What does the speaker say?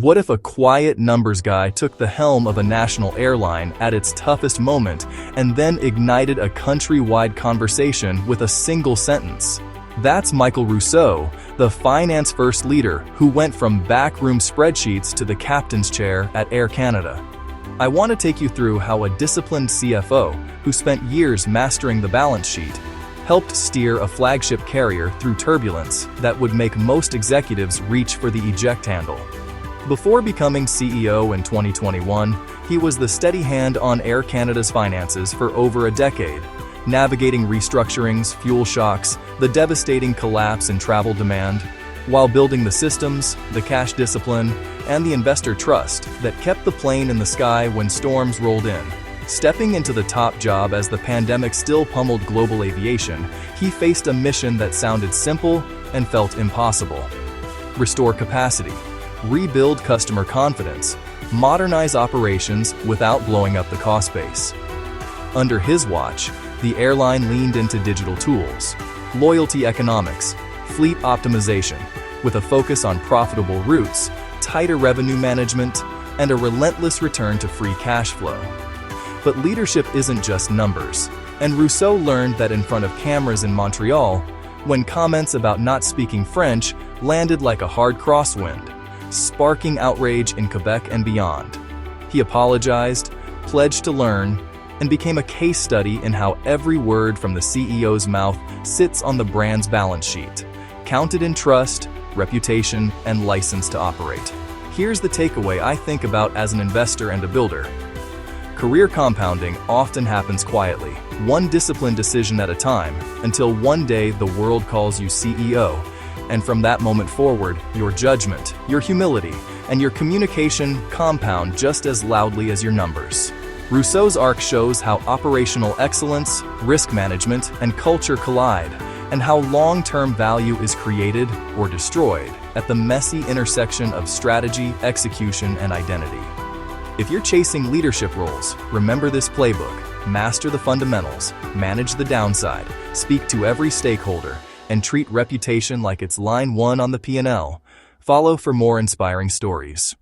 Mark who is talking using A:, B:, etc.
A: What if a quiet numbers guy took the helm of a national airline at its toughest moment and then ignited a countrywide conversation with a single sentence? That's Michael Rousseau, the finance-first leader who went from backroom spreadsheets to the captain's chair at Air Canada. I want to take you through how a disciplined CFO, who spent years mastering the balance sheet, helped steer a flagship carrier through turbulence that would make most executives reach for the eject handle. Before becoming CEO in 2021, he was the steady hand on Air Canada's finances for over a decade, navigating restructurings, fuel shocks, the devastating collapse in travel demand, while building the systems, the cash discipline, and the investor trust that kept the plane in the sky when storms rolled in. Stepping into the top job as the pandemic still pummeled global aviation, he faced a mission that sounded simple and felt impossible. Restore capacity, rebuild customer confidence, modernize operations without blowing up the cost base. Under his watch, the airline leaned into digital tools, loyalty economics, fleet optimization, with a focus on profitable routes, tighter revenue management, and a relentless return to free cash flow. But leadership isn't just numbers, and Rousseau learned that in front of cameras in Montreal, when comments about not speaking French landed like a hard crosswind, sparking outrage in Quebec and beyond. He apologized, pledged to learn, and became a case study in how every word from the CEO's mouth sits on the brand's balance sheet, counted in trust, reputation, and license to operate. Here's the takeaway I think about as an investor and a builder. Career compounding often happens quietly, one disciplined decision at a time, until one day the world calls you CEO. And from that moment forward, your judgment, your humility, and your communication compound just as loudly as your numbers. Rousseau's arc shows how operational excellence, risk management, and culture collide, and how long-term value is created or destroyed at the messy intersection of strategy, execution, and identity. If you're chasing leadership roles, remember this playbook: master the fundamentals, manage the downside, speak to every stakeholder, and treat reputation like it's line 1 on the P&L. Follow for more inspiring stories.